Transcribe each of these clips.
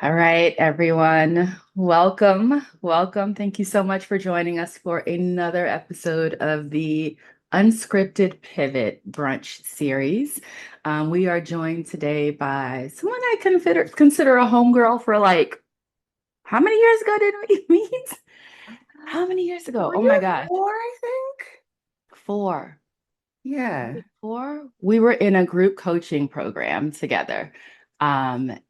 All right, everyone. Welcome. Welcome. Thank you so much for joining us for another episode of the Unscripted Pivot Brunch Series. We are joined today by someone I consider a homegirl for like, how many years ago did we meet? How many years ago? Oh 3 my or gosh, 4, I think. four. Yeah. Four. We were in a group coaching program together. And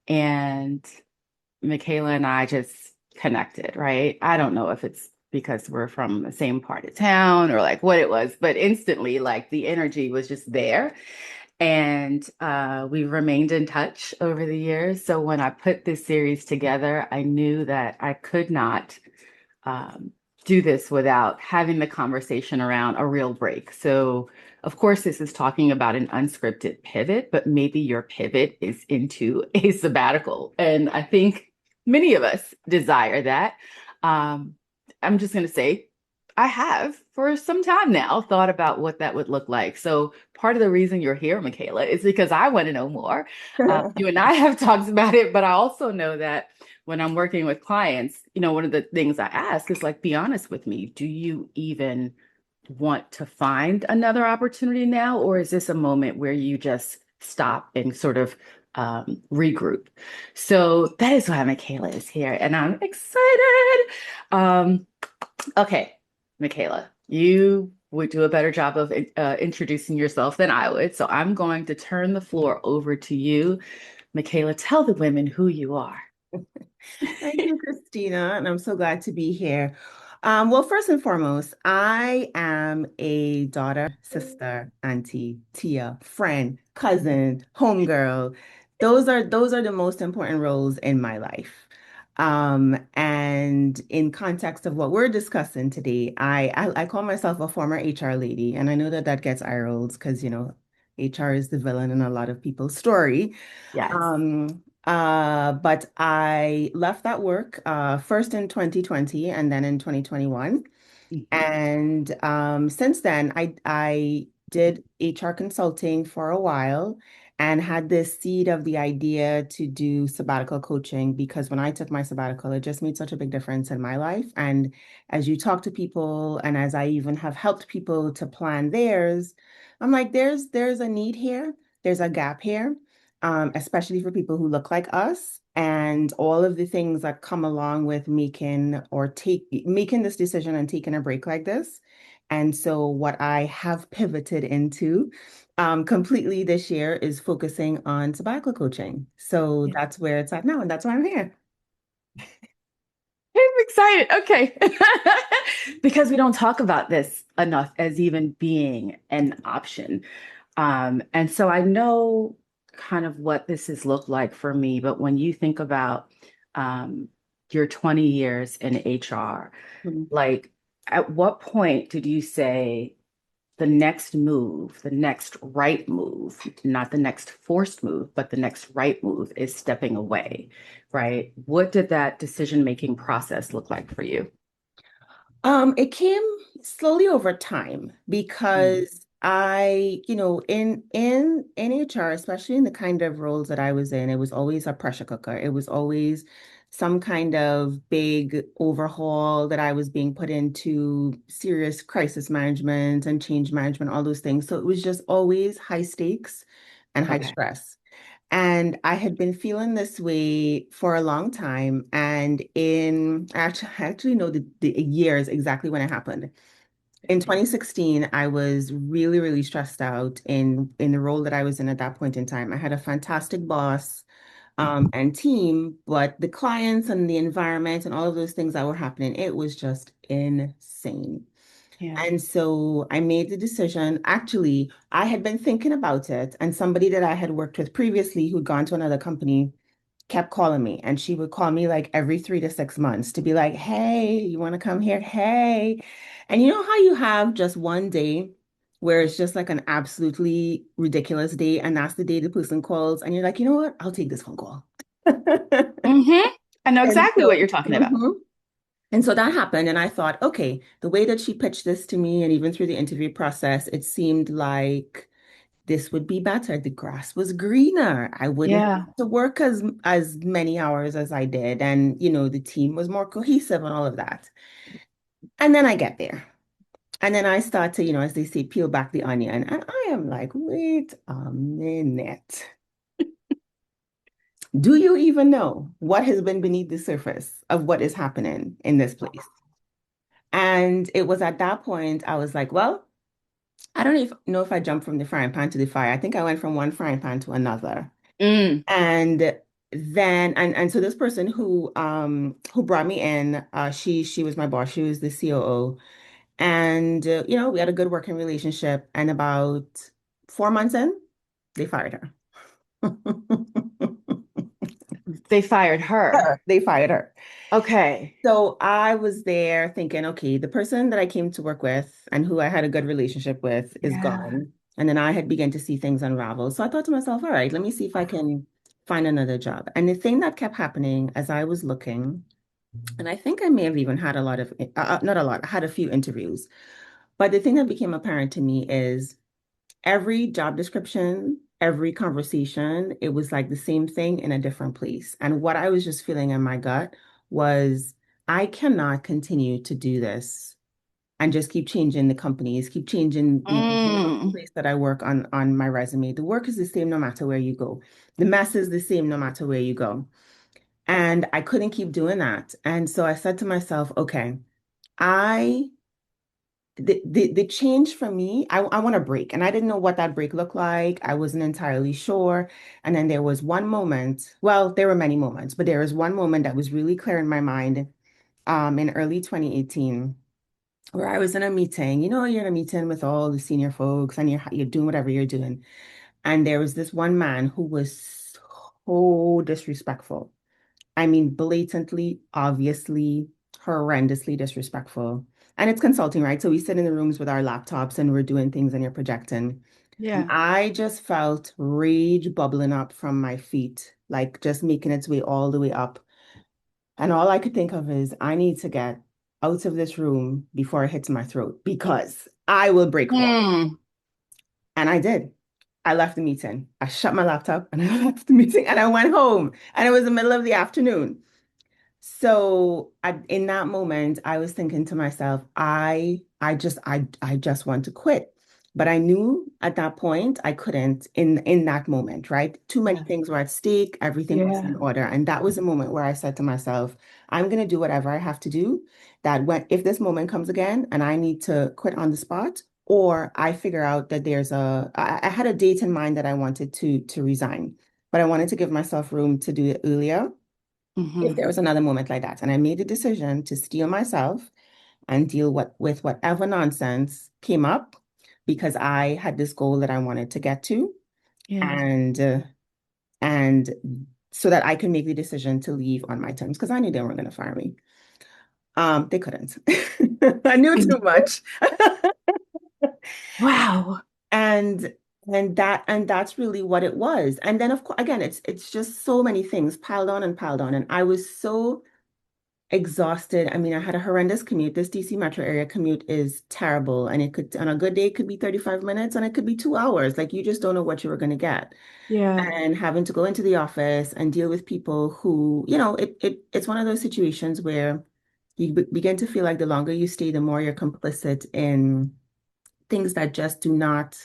Mikaela and I just connected, right? I don't know if it's because we're from the same part of town or like what it was, but instantly, like the energy was just there. And we remained in touch over the years. So when I put this series together, I knew that I could not um, do this without having the conversation around a real break. So, of course, this is talking about an unscripted pivot, but maybe your pivot is into a sabbatical. And I think many of us desire that. Um, I'm just going to say, I have for some time now thought about what that would look like. So, part of the reason you're here, Mikaela, is because I want to know more. You and I have talked about it, but I also know that when I'm working with clients, one of the things I ask is like, be honest with me. Do you even want to find another opportunity now? Or is this a moment where you just stop and sort of regroup? So that is why Mikaela is here and I'm excited. Um, okay, Mikaela, you would do a better job of introducing yourself than I would. So I'm going to turn the floor over to you. Mikaela, tell the women who you are. Thank you, Christina, and I'm so glad to be here. Well, first and foremost, I am a daughter, sister, auntie, tia, friend, cousin, homegirl. Those are the most important roles in my life. And in context of what we're discussing today, I call myself a former HR lady, and I know that that gets eye rolls because HR is the villain in a lot of people's story. Yes. But I left that work first in 2020 and then in 2021. Mhm. And since then, I did HR consulting for a while and had this seed of the idea to do sabbatical coaching because when I took my sabbatical, it just made such a big difference in my life. And as you talk to people, and as I even have helped people to plan theirs, I'm like, there's a need here, there's a gap here, especially for people who look like us. And all of the things that come along with making this decision and taking a break like this. And so what I have pivoted into completely this year is focusing on sabbatical coaching. So that's where it's at now, and that's why I'm here. I'm excited. Okay. Because we don't talk about this enough as even being an option. And so I know kind of what this has looked like for me, but when you think about um, your 20 years in HR, Mhm. like at what point did you say, the next move, the next right move, not the next forced move, but the next right move is stepping away, right? What did that decision-making process look like for you? It came slowly over time Mm. because in HR, especially in the kind of roles that I was in, it was always a pressure cooker. It was always some kind of big overhaul that I was being put into, serious crisis management and change management, all those things. So it was just always high stakes and high Okay. stress. And I had been feeling this way for a long time. And I actually know the years exactly when it happened. In 2016, I was really, really stressed out in the role that I was in at that point in time. I had a fantastic boss and team, but the clients and the environment and all of those things that were happening, it was just insane. Yeah. And so I made the decision. Actually, I had been thinking about it, and somebody that I had worked with previously who'd gone to another company kept calling me. And she would call me like every 3 to 6 months to be like, hey, you want to come here? Hey. And you know how you have just one day where it's just like an absolutely ridiculous day, and that's the day the person calls, and you're like, you know what? I'll take this phone call. Hmm. I know And exactly what so, you're talking about. and so that happened, and I thought, okay, the way that she pitched this to me, and even through the interview process, it seemed like this would be better. The grass was greener. I wouldn't Yeah. have to work as many hours as I did. And, the team was more cohesive and all of that. And then I get there. And then I start to, as they say, peel back the onion. And I am like, wait a minute. Do you even know what has been beneath the surface of what is happening in this place? And it was at that point I was like, well, I don't know if I jumped from the frying pan to the fire. I think I went from one frying pan to another. Mm. And then and so this person who brought me in, she was my boss. She was the COO. And we had a good working relationship. And about 4 months in, they fired her. They fired her. They fired her. Okay. So I was there thinking, okay, the person that I came to work with and who I had a good relationship with is Yeah. gone. And then I had begun to see things unravel. So I thought to myself, all right, let me see if I can find another job. And the thing that kept happening as I was looking, and I think I may have even had a lot of, not a lot, I had a few interviews. But the thing that became apparent to me is every job description, every conversation, it was like the same thing in a different place. And what I was just feeling in my gut was, I cannot continue to do this and just keep changing the companies, keep changing the name of the Mm. place that I work on my resume. The work is the same no matter where you go. The mess is the same no matter where you go. And I couldn't keep doing that. And so I said to myself, okay, I the change for me, I want a break. And I didn't know what that break looked like. I wasn't entirely sure. And then there was one moment, well, there were many moments, but there was one moment that was really clear in my mind in early 2018 where I was in a meeting. You're in a meeting with all the senior folks and you're doing whatever you're doing. And there was this one man who was so disrespectful. I mean, blatantly, obviously, horrendously disrespectful. And it's consulting, right? So we sit in the rooms with our laptops and we're doing things and you're projecting. And Yeah. I just felt rage bubbling up from my feet, like just making its way all the way up. And all I could think of is, I need to get out of this room before it hits my throat because I will break forth. Mm. And I did. I left the meeting. I shut my laptop and I left the meeting and I went home. And it was the middle of the afternoon. So in that moment, I was thinking to myself, I just want to quit. But I knew at that point I couldn't in that moment, right? Too many Yeah. things were at stake, everything was in Yeah. order. And that was a moment where I said to myself, I'm gonna do whatever I have to do. That when if this moment comes again and I need to quit on the spot, or I figure out that I had a date in mind that I wanted to resign, but I wanted to give myself room to do it earlier if Hmm. there was another moment like that. And I made the decision to steel myself and deal with whatever nonsense came up because I had this goal that I wanted to get to, Yeah. and so that I could make the decision to leave on my terms because I knew they weren't going to fire me. They couldn't. I knew too much. Wow. And that's really what it was. And then of course again it's just so many things piled on and piled on. And I was so exhausted. I mean, I had a horrendous commute. This DC metro area commute is terrible. And it could, on a good day, it could be 35 minutes and it could be 2 hours. Like you just don't know what you were going to get. Yeah. And having to go into the office and deal with people who, it's one of those situations where you begin to feel like the longer you stay, the more you're complicit in things that just do not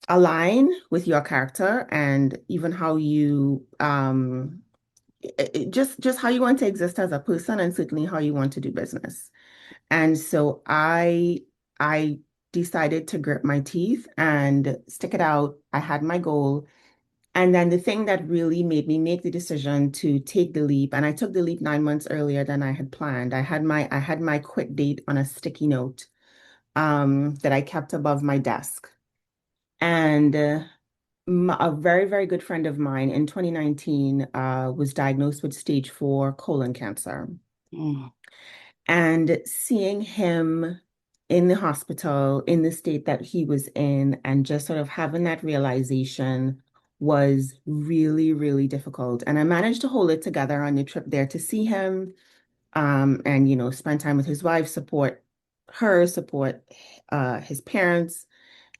align with your character and even how you just how you want to exist as a person and certainly how you want to do business. And so I decided to grit my teeth and stick it out. I had my goal. And then the thing that really made me make the decision to take the leap, and I took the leap 9 months earlier than I had planned. I had my quit date on a sticky note that I kept above my desk. And a very, very good friend of mine in 2019 was diagnosed with stage 4 colon cancer. Mm. And seeing him in the hospital in the state that he was in, and just sort of having that realization was really, really difficult. And I managed to hold it together on the trip there to see him, and, spend time with his wife, support her, support his parents.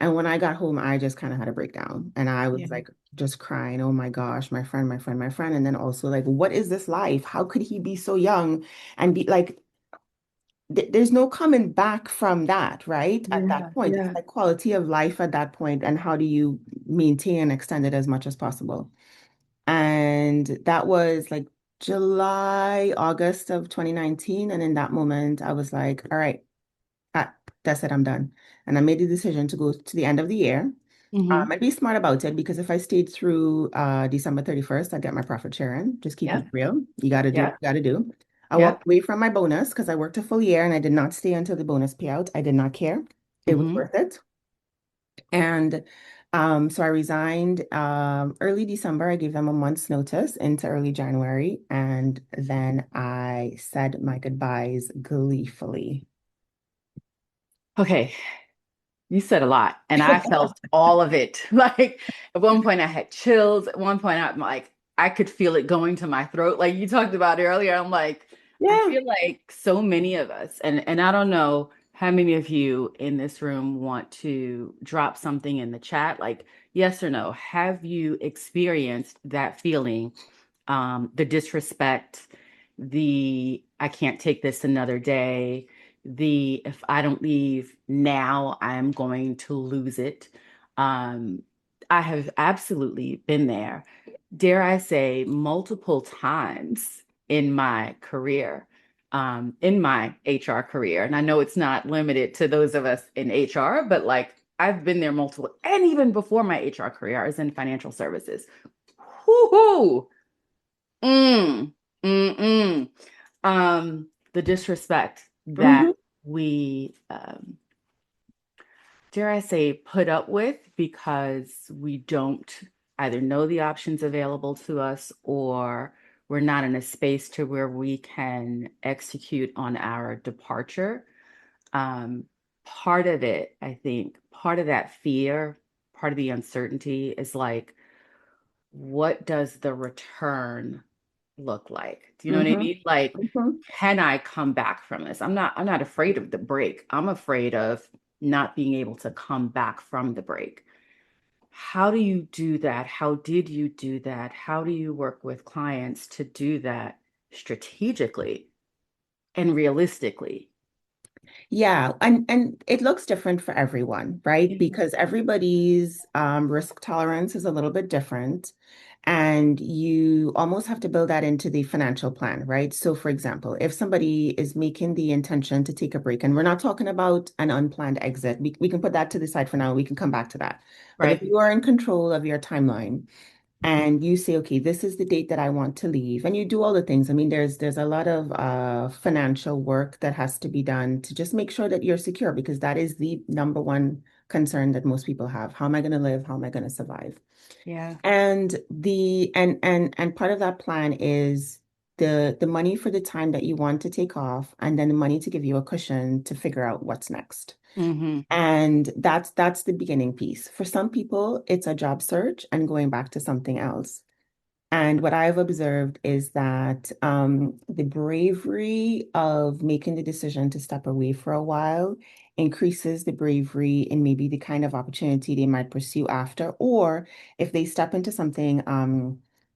And when I got home, I just kind of had a breakdown and I was Yeah. like just crying, oh my gosh, my friend, my friend, my friend. And then also like, what is this life? How could he be so young and be like, there's no coming back from that, right? At that Yeah. point, it's Yeah. like quality of life at that point, and how do you maintain and extend it as much as possible? And that was like July, August of 2019. And in that moment, I was like, all right, ah, that's it, I'm done. And I made the decision to go to the end of the year. Mm-hmm. And be smart about it because if I stayed through December 31st, I'd get my profit sharing. Just keeping it Yep. real. You got to do what Yep. you got to do. I Yep. walked away from my bonus because I worked a full year and I did not stay until the bonus payout. I did not care. It was Mm-hmm. worth it. And so I resigned early December. I gave them a month's notice into early January. And then I said my goodbyes gleefully. Okay. You said a lot, and I felt all of it. Like at one point, I had chills. At one point, I'm like, I could feel it going to my throat. Like you talked about earlier, I'm like, I Yeah. feel like so many of us, and I don't know how many of you in this room want to drop something in the chat, like yes or no. Have you experienced that feeling, the disrespect, the I can't take this another day? The if I don't leave now, I am going to lose it. Um, I have absolutely been there, dare I say, multiple times in my career, in my HR career. And I know it's not limited to those of us in HR, but like I've been there multiple, and even before my HR career, I was in financial services. Whoo-hoo! Mm, mm-mm. The disrespect that Hmm. we, dare I say, put up with because we don't either know the options available to us or we're not in a space to where we can execute on our departure. Um, Part of it, I think, part of that fear, part of the uncertainty is like, what does the return look like? Do you know what I Hmm. mean? Like, Hmm. can I come back from this? I'm not afraid of the break. I'm afraid of not being able to come back from the break. How do you do that? How did you do that? How do you work with clients to do that strategically and realistically? Yeah, and it looks different for everyone, right? Yeah. Because everybody's risk tolerance is a little bit different, and you almost have to build that into the financial plan, right? So, for example, if somebody is making the intention to take a break, and we're not talking about an unplanned exit, we can put that to the side for now. We can come back to that. But if Right. you are in control of your timeline, and you say, okay, this is the date that I want to leave, and you do all the things. I mean, there's a lot of financial work that has to be done to just make sure that you're secure because that is the number one concern that most people have. How am I going to live? How am I going to survive? Yeah. And and part of that plan is the money for the time that you want to take off, and then the money to give you a cushion to figure out what's next. Hmm. And that's the beginning piece. For some people, it's a job search and going back to something else. And what I've observed is that the bravery of making the decision to step away for a while increases the bravery in maybe the kind of opportunity they might pursue after, or if they step into something.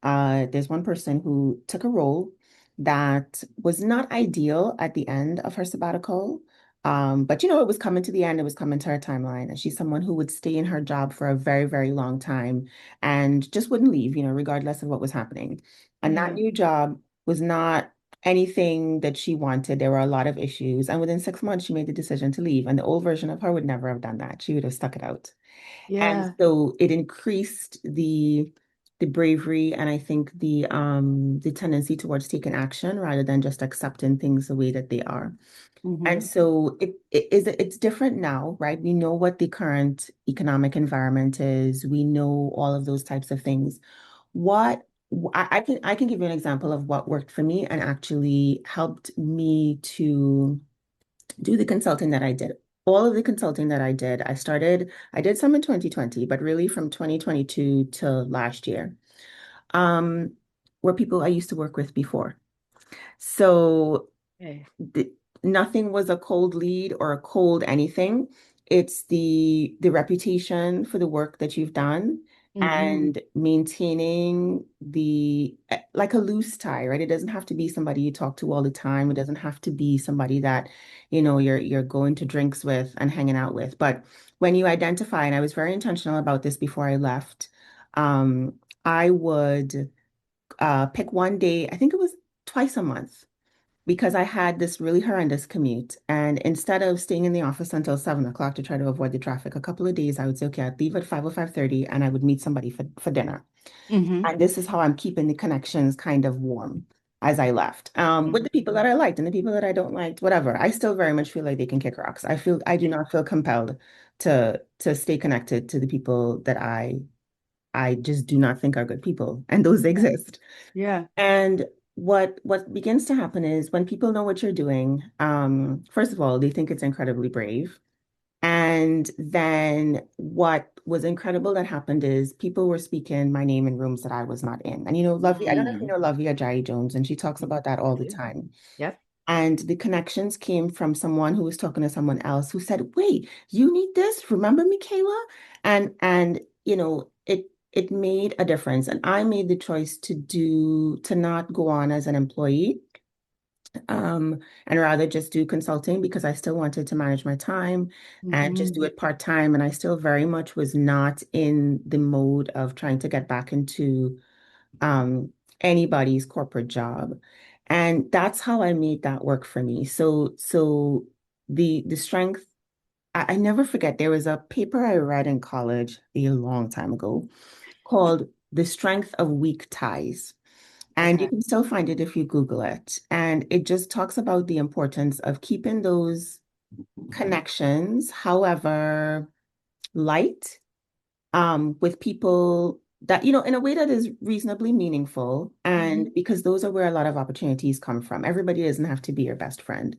There's one person who took a role that was not ideal at the end of her sabbatical. But it was coming to the end, it was coming to her timeline. And she's someone who would stay in her job for a very, very long time and just wouldn't leave, regardless of what was happening. And that Yeah. new job was not anything that she wanted. There were a lot of issues. And within 6 months, she made the decision to leave. And the old version of her would never have done that. She would have stuck it out. And Yeah. so it increased the bravery and I think the tendency towards taking action rather than just accepting things the way that they are. And Hmm. so it's different now, right? We know what the current economic environment is. We know all of those types of things. What I can give you an example of what worked for me and actually helped me to do the consulting that I did. All of the consulting that I did some in 2020, but really from 2022 to last year, um, were people I used to work with before. So Okay. the, nothing was a cold lead or a cold anything. it's the reputation for the work that you've done Mm-hmm. and maintaining the like a loose tie, right? It doesn't have to be somebody you talk to all the time. It doesn't have to be somebody that, you're going to drinks with and hanging out with. But when you identify, and I was very intentional about this before I left, I would pick one day, I think it was twice a month because I had this really horrendous commute. And instead of staying in the office until 7 o'clock to try to avoid the traffic, a couple of days I would say, okay, I'd leave at 5 or 5:30 and I would meet somebody for dinner. Mm-hmm. And this is how I'm keeping the connections kind of warm as I left. With the people that I liked and the people that I don't like, whatever. I still very much feel like they can kick rocks. I do not feel compelled to stay connected to the people that I just do not think are good people. And those Yeah. exist. Yeah. And what begins to happen is when people know what you're doing, first of all, they think it's incredibly brave. And then what was incredible that happened is people were speaking my name in rooms that I was not in. And Lovey, I don't know if you Mm. know Lovey Ajayi Jones, and she talks about that I all the do. time. Yep. And the connections came from someone who was talking to someone else who said, "Wait, you need this? Remember Mikaela?" And it made a difference. And I made the choice to not go on as an employee, and rather just do consulting because I still wanted to manage my time and just do Mm-hmm. it part-time. And I still very much was not in the mode of trying to get back into um, anybody's corporate job. And that's how I made that work for me. So the strength, I never forget, there was a paper I read in college a long time ago called The Strength of Weak Ties. And you Okay. can still find it if you Google it. And it just talks about the importance of keeping those connections, however light, with people that, in a way that is reasonably meaningful. And Mm-hmm. because those are where a lot of opportunities come from. Everybody doesn't have to be your best friend.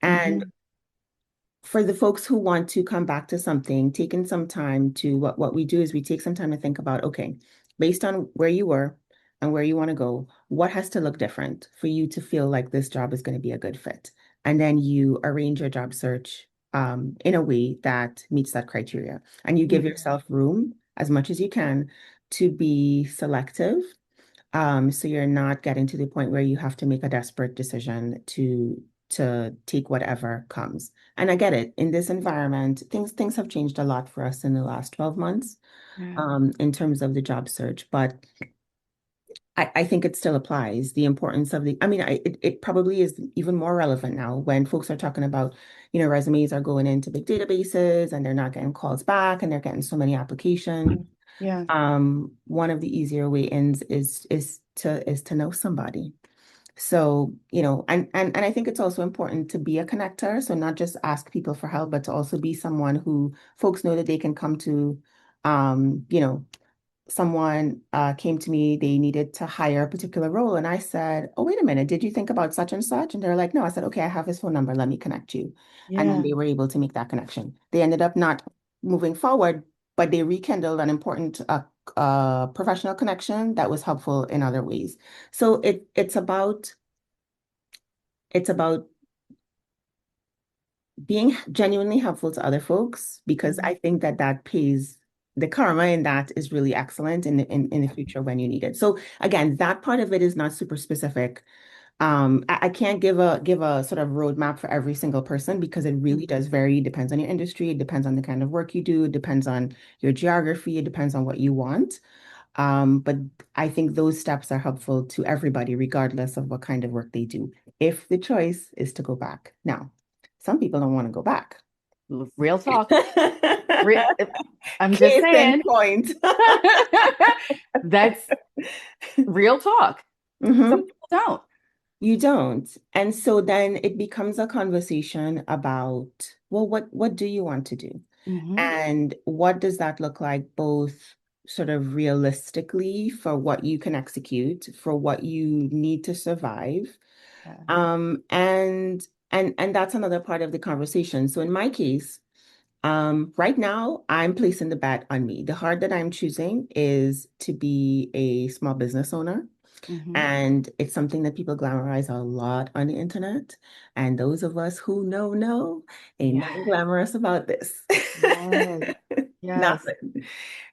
And Mm-hmm. for the folks who want to come back to something, taking some time to what we do is we take some time to think about, okay, based on where you were and where you want to go, what has to look different for you to feel like this job is going to be a good fit? And then you arrange your job search in a way that meets that criteria. And you give Mm-hmm. yourself room as much as you can to be selective, so you're not getting to the point where you have to make a desperate decision to take whatever comes. And I get it. In this environment, things have changed a lot for us in the last 12 months, Yeah. in terms of the job search. But I think it still applies. The importance of I mean, it probably is even more relevant now when folks are talking about, resumes are going into big databases and they're not getting calls back and they're getting so many applications. Yeah. One of the easier way ins is to know somebody. So, and I think it's also important to be a connector. So not just ask people for help, but to also be someone who folks know that they can come to. Someone came to me, they needed to hire a particular role. And I said, "Oh, wait a minute, did you think about such and such?" And they're like, "No." I said, "Okay, I have his phone number. Let me connect you." And then Yeah. they were able to make that connection. They ended up not moving forward, but they rekindled an important professional connection that was helpful in other ways. So it's about being genuinely helpful to other folks because Mm-hmm. I think that pays the karma in that is really excellent in the future when you need it. So again, that part of it is not super specific. I can't give a sort of roadmap for every single person because it really Mm-hmm. does vary. It depends on your industry, it depends on the kind of work you do, it depends on your geography, it depends on what you want. But I think those steps are helpful to everybody, regardless of what kind of work they do, if the choice is to go back. Now, some people don't want to go back. Real talk. Re I'm just Case in saying. point. That's real talk. Some Mhm. people don't. You don't. And so then it becomes a conversation about, well, what do you want to do? Mm-hmm. And what does that look like, both sort of realistically for what you can execute, for what you need to survive. Yeah. And that's another part of the conversation. So in my case, right now I'm placing the bet on me. The heart that I'm choosing is to be a small business owner. Mm-hmm. And it's something that people glamorize a lot on the internet. And those of us who know, ain't Yeah. nothing glamorous about this. Yes. Yes. Nothing.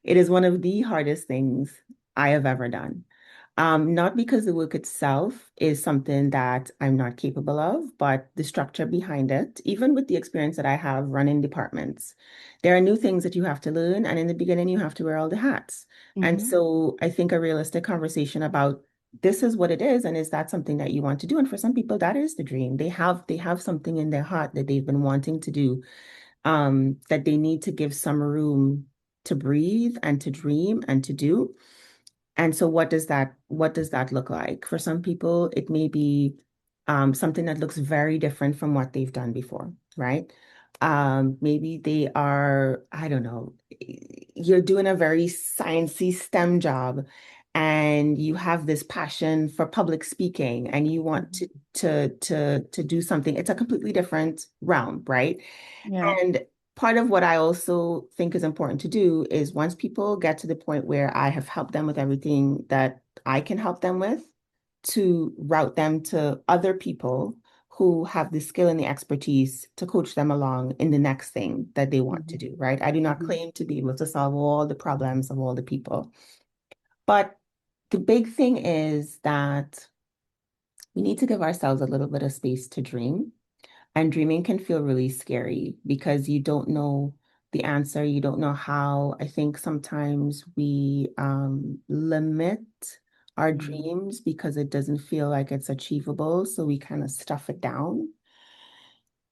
It is one of the hardest things I have ever done. Not because the work itself is something that I'm not capable of, but the structure behind it, even with the experience that I have running departments, there are new things that you have to learn. And in the beginning, you have to wear all the hats. And Mm-hmm. so I think a realistic conversation about this is what it is, and is that something that you want to do? And for some people, that is the dream. They have something in their heart that they've been wanting to do, that they need to give some room to breathe and to dream and to do. And so what does that look like? For some people, it may be something that looks very different from what they've done before, right? Maybe they are, I don't know, you're doing a very sciencey STEM job and you have this passion for public speaking and you want Mm-hmm. to do something. It's a completely different realm, right? Yeah. And part of what I also think is important to do is once people get to the point where I have helped them with everything that I can help them with, to route them to other people who have the skill and the expertise to coach them along in the next thing that they want to Mm-hmm. do, right? I do not Mm-hmm. claim to be able to solve all the problems of all the people. But the big thing is that we need to give ourselves a little bit of space to dream. And dreaming can feel really scary because you don't know the answer, you don't know how. I think sometimes we limit our Mm-hmm. dreams because it doesn't feel like it's achievable. So we kind of stuff it down.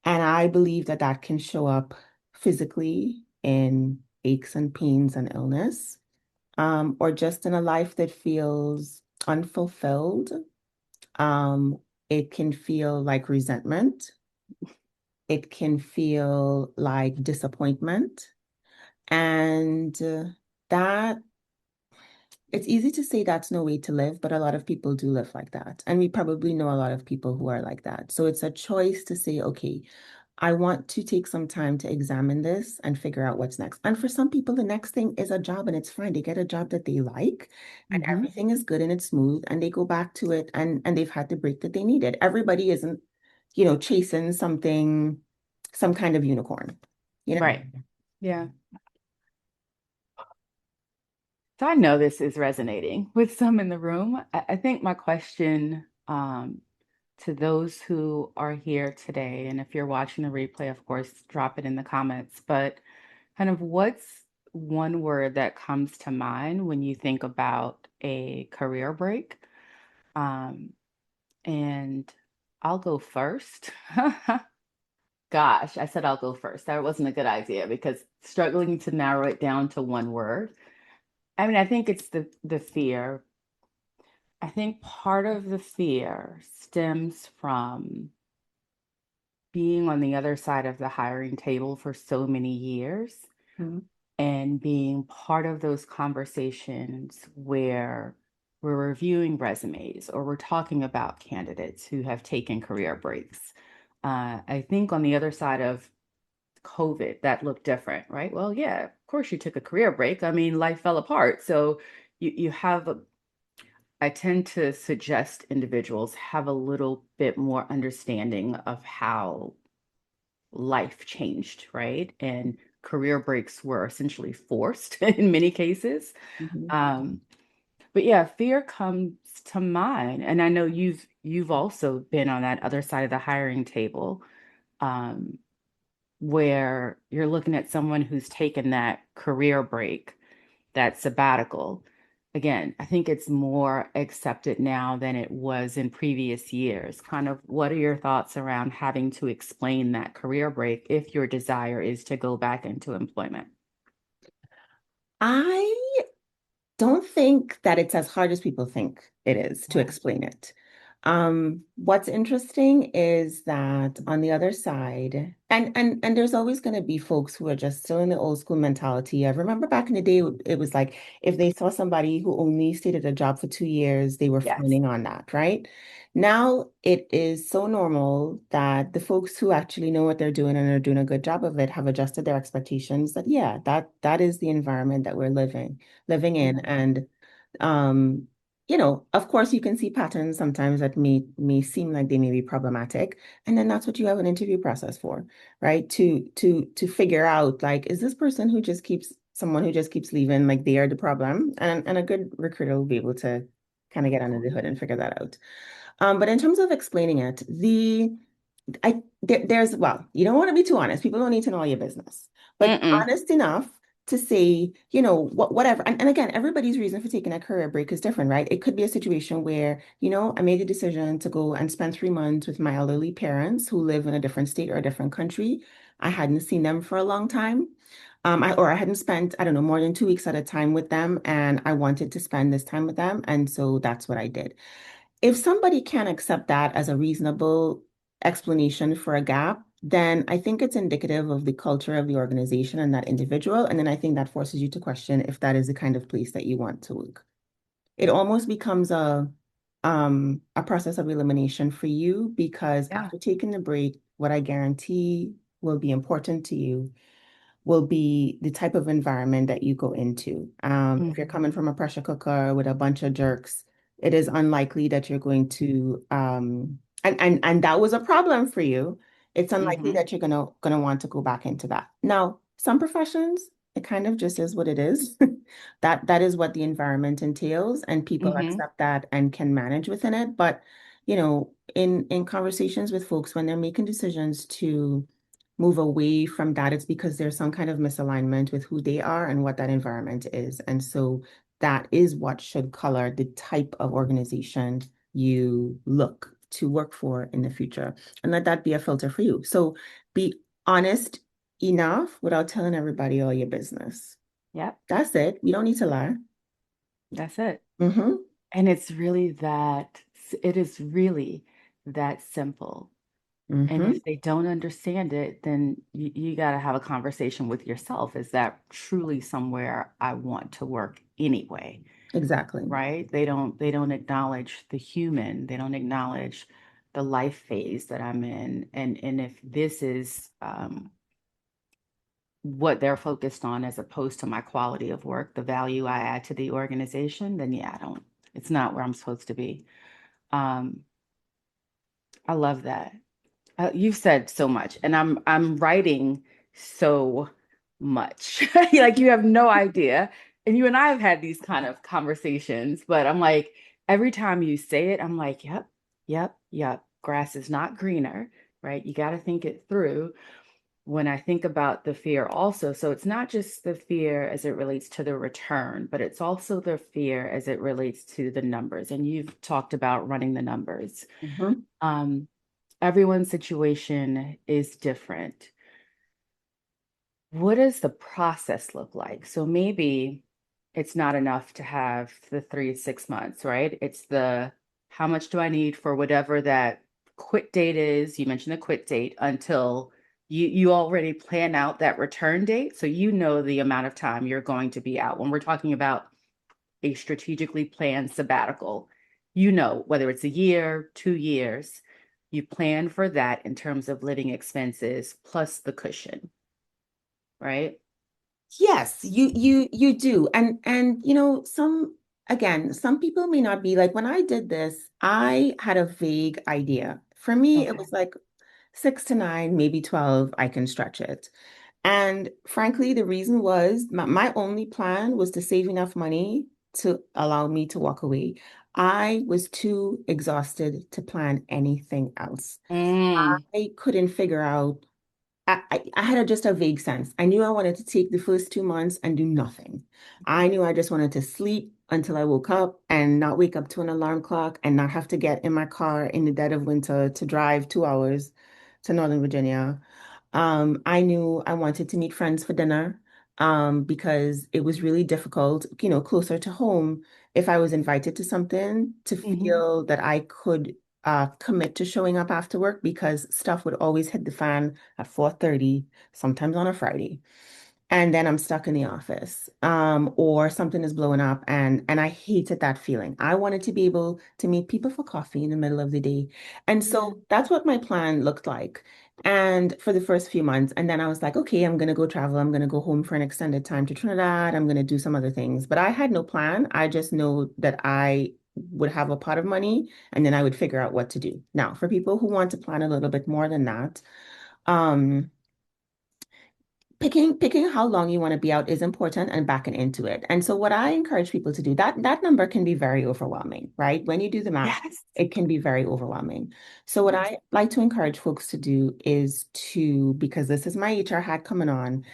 And I believe that that can show up physically in aches and pains and illness, or just in a life that feels unfulfilled. Um, it can feel like resentment. It can feel like disappointment. And that it's easy to say that's no way to live, but a lot of people do live like that. And we probably know a lot of people who are like that. So it's a choice to say, okay, I want to take some time to examine this and figure out what's next. And for some people, the next thing is a job and it's fine. They get a job that they like and Mm-hmm. everything is good and it's smooth and they go back to it and they've had the break that they needed. Everybody isn't, chasing something, some kind of unicorn, you know? Right. Yeah. So I know this is resonating with some in the room. I think my question to those who are here today, and if you're watching the replay, of course, drop it in the comments, but kind of what's one word that comes to mind when you think about a career break? Um, and I'll go first. Gosh, I said I'll go first. That wasn't a good idea because struggling to narrow it down to one word. I mean, I think it's the fear. I think part of the fear stems from being on the other side of the hiring table for so many years Mhm. and being part of those conversations where we're reviewing resumes or we're talking about candidates who have taken career breaks. I think on the other side of COVID, that looked different, right? Well, yeah, of course you took a career break. I mean, life fell apart. So you have I tend to suggest individuals have a little bit more understanding of how life changed, right? And career breaks were essentially forced in many cases. Mhm. Um, but yeah, fear comes to mind. And I know you've also been on that other side of the hiring table, um, where you're looking at someone who's taken that career break, that sabbatical. Again, I think it's more accepted now than it was in previous years. Kind of what are your thoughts around having to explain that career break if your desire is to go back into employment? I don't think that it's as hard as people think it is to Yeah. explain it. What's interesting is that on the other side, and there's always going to be folks who are just still in the old school mentality. I remember back in the day, it was like if they saw somebody who only stayed at a job for 2 years, they were Yes. frowning on that, right? Now it is so normal that the folks who actually know what they're doing and are doing a good job of it have adjusted their expectations that that is the environment that we're living in. Mhm. And um, of course you can see patterns sometimes that may seem like they may be problematic. And then that's what you have an interview process for, right? To figure out like, is this person who just keeps someone who just keeps leaving, like they are the problem? And a good recruiter will be able to kind of get under the hood and figure that out. But in terms of explaining it, there's, well, you don't want to be too honest. People don't need to know all your business, but Mm-mm. honest enough to say, whatever. And again, everybody's reason for taking a career break is different, right? It could be a situation where, I made a decision to go and spend 3 months with my elderly parents who live in a different state or a different country. I hadn't seen them for a long time. I hadn't spent, I don't know, more than 2 weeks at a time with them, and I wanted to spend this time with them. And so that's what I did. If somebody can accept that as a reasonable explanation for a gap, then I think it's indicative of the culture of the organization and that individual. And then I think that forces you to question if that is the kind of place that you want to work. It almost becomes a process of elimination for you because Yeah. after taking the break, what I guarantee will be important to you will be the type of environment that you go into. If you're Mm-hmm. coming from a pressure cooker with a bunch of jerks, it is unlikely that you're going to and that was a problem for you. It's unlikely Mm-hmm. that you're gonna want to go back into that. Now, some professions, it kind of just is what it is. That is what the environment entails, and people Mm-hmm. accept that and can manage within it. But in conversations with folks when they're making decisions to move away from that, it's because there's some kind of misalignment with who they are and what that environment is. And so that is what should color the type of organization you look to work for in the future. And let that be a filter for you. So be honest enough without telling everybody all your business. Yep. That's it. You don't need to lie. That's it. Mm-hmm. And it is really that simple. And Mm-hmm. if they don't understand it, then you got to have a conversation with yourself. Is that truly somewhere I want to work anyway? Exactly. Right? They don't acknowledge the human. They don't acknowledge the life phase that I'm in. And if this is what they're focused on as opposed to my quality of work, the value I add to the organization, then yeah, it's not where I'm supposed to be. Um, I love that. You've said so much, and I'm writing so much. Like you have no idea. And you and I have had these kind of conversations, but I'm like, every time you say it, I'm like, yep, yep, yep. Grass is not greener, right? You got to think it through. When I think about the fear also, so it's not just the fear as it relates to the return, but it's also the fear as it relates to the numbers. And you've talked about running the numbers. Mm-hmm. Um, Everyone's situation is different. What does the process look like? So maybe it's not enough to have the 3 to 6 months, right? It's the how much do I need for whatever that quit date is? You mentioned the quit date until you already plan out that return date. So you know the amount of time you're going to be out. When we're talking about a strategically planned sabbatical, you know, whether it's a year, 2 years, you plan for that in terms of living expenses plus the cushion, right? Yes, you do. And some people may not be like when I did this, I had a vague idea. For me, it Okay. was like 6 to 9, maybe 12, I can stretch it. And frankly, the reason was my only plan was to save enough money to allow me to walk away. I was too exhausted to plan anything else. Mm, I couldn't figure out I had just a vague sense. I knew I wanted to take the first 2 months and do nothing. I knew I just wanted to sleep until I woke up and not wake up to an alarm clock and not have to get in my car in the dead of winter to drive 2 hours to Northern Virginia. I knew I wanted to meet friends for dinner because it was really difficult, closer to home if I was invited to something to hmm. feel that I could commit to showing up after work because stuff would always hit the fan at 4:30, sometimes on a Friday. And then I'm stuck in the office, or something is blowing up, and I hated that feeling. I wanted to be able to meet people for coffee in the middle of the day. And Yeah. so that's what my plan looked like. And for the first few months, and then I was like, okay, I'm gonna go travel. I'm gonna go home for an extended time to Trinidad. I'm gonna do some other things. But I had no plan. I just know that I would have a pot of money, and then I would figure out what to do. Now, for people who want to plan a little bit more than that, um, picking how long you want to be out is important and backing into it. And so what I encourage people to do, that number can be very overwhelming, right? When you do the math, Yes. it can be very overwhelming. So what Yes. I like to encourage folks to do is to, because this is my HR hat coming on,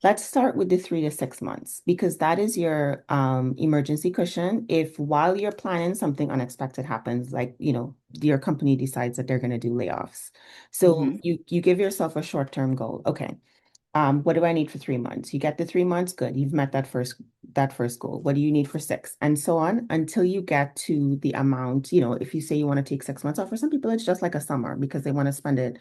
let's start with the 3 to 6 months because that is your emergency cushion. If while you're planning something unexpected happens, like, your company decides that they're going to do layoffs. So Hmm. you give yourself a short-term goal. Okay, what do I need for 3 months? You get the 3 months, good. You've met that first goal. What do you need for six? And so on until you get to the amount, if you say you want to take 6 months off, for some people, it's just like a summer because they want to spend it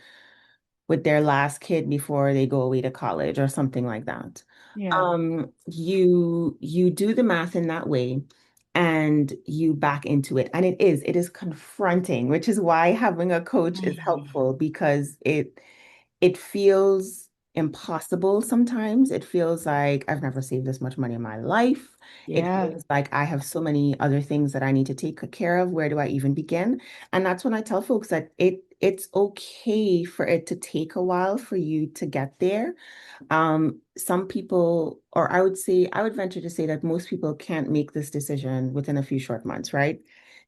with their last kid before they go away to college or something like that. Yeah. You do the math in that way and you back into it. And it is confronting, which is why having a coach is helpful Mm. because it feels impossible sometimes. It feels like I've never saved this much money in my life. It Yeah. feels like I have so many other things that I need to take care of. Where do I even begin? And that's when I tell folks that it's okay for it to take a while for you to get there. Some people, or I would venture to say that most people can't make this decision within a few short months, right?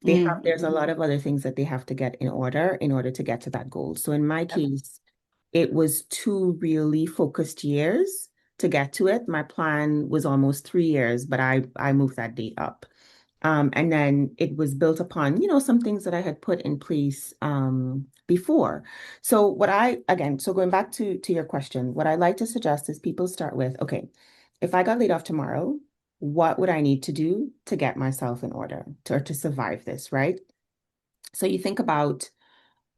There's a Mm-hmm. lot of other things that they have to get in order to get to that goal. So in my Yep. case, it was 2 really focused years to get to it. My plan was almost 3 years, but I moved that date up. And then it was built upon, some things that I had put in place before. So so going back to your question, what I like to suggest is people start with, okay, if I got laid off tomorrow, what would I need to do to get myself in order or to survive this, right? So you think about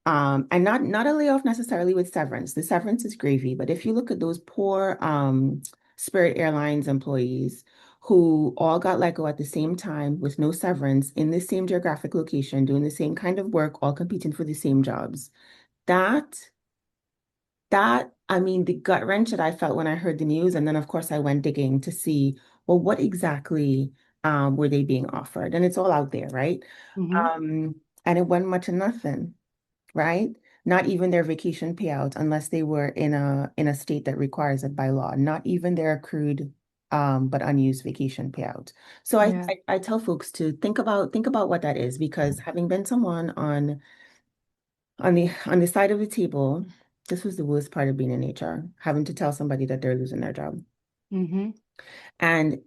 and not a layoff necessarily with severance. The severance is gravy, but if you look at those poor Spirit Airlines employees who all got let go at the same time with no severance in the same geographic location, doing the same kind of work, all competing for the same jobs. That I mean, the gut wrench that I felt when I heard the news, and then of course I went digging to see, well, what exactly were they being offered? And it's all out there, right? Hmm. Um, and it wasn't much of nothing, right? Not even their vacation payout unless they were in a state that requires it by law. Not even their accrued but unused vacation payout. So I, Yeah. I I tell folks to think about what that is because having been someone on the side of the table, this was the worst part of being in HR, having to tell somebody that they're losing their job. Hmm. And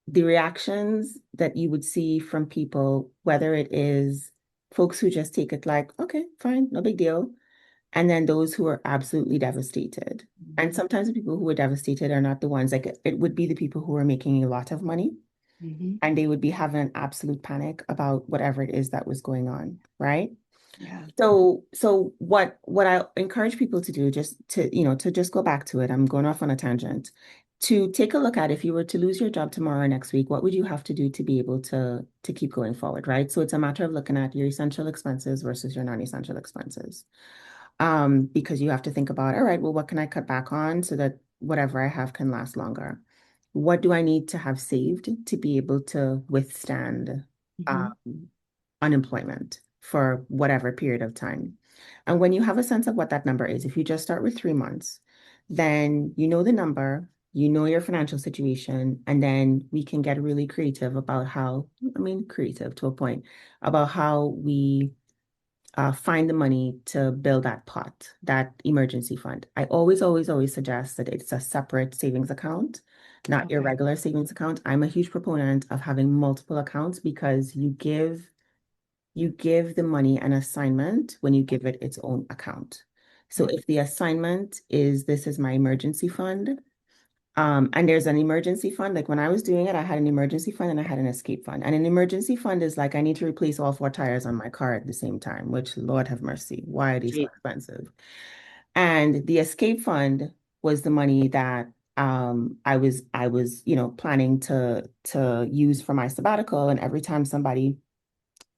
the reactions that you would see from people, whether it is folks who just take it like, okay, fine, no big deal, and then those who are absolutely devastated. And Hmm. sometimes the people who are devastated are not the ones, like it would be the people who are making a lot of money Hmm. and they would be having an absolute panic about whatever it is that was going on, right? Yeah. So what I encourage people to do, just to just go back to it, I'm going off on a tangent, to take a look at if you were to lose your job tomorrow or next week, what would you have to do to be able to keep going forward, right? So it's a matter of looking at your essential expenses versus your non-essential expenses. Because you have to think about, all right, well, what can I cut back on so that whatever I have can last longer? What do I need to have saved to be able to withstand Hmm. um, unemployment for whatever period of time? And when you have a sense of what that number is, if you just start with 3 months, then you know the number, you know your financial situation, and then we can get really creative about how, I mean, creative to a point, about how we find the money to build that pot, that emergency fund. I always, always, always suggest that it's a separate savings account, not your Okay. regular savings account. I'm a huge proponent of having multiple accounts because you give the money an assignment when you give it its own account. So Yep. if the assignment is this is my emergency fund, and there's an emergency fund. Like when I was doing it, I had an emergency fund and I had an escape fund. And an emergency fund is like I need to replace all four tires on my car at the same time, which Lord have mercy, why are they so Gee. expensive? And the escape fund was the money that I was planning to use for my sabbatical. And every time somebody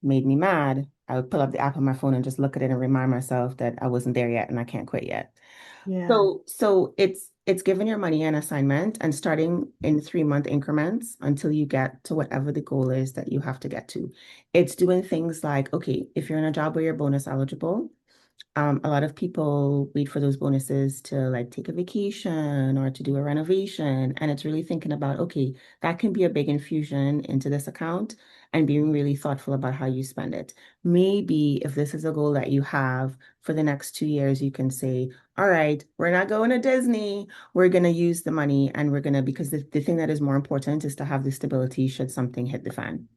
made me mad, I would pull up the app on my phone and just look at it and remind myself that I wasn't there yet and I can't quit yet. Yeah. So it's it's giving your money an assignment and starting in 3-month increments until you get to whatever the goal is that you have to get to. It's doing things like, okay, if you're in a job where you're bonus eligible, a lot of people wait for those bonuses to like take a vacation or to do a renovation. And it's really thinking about, okay, that can be a big infusion into this account and being really thoughtful about how you spend it. Maybe if this is a goal that you have for the next 2 years, you can say, all right, we're not going to Disney. We're going to use the money and we're going to, because the thing that is more important is to have the stability should something hit the fan.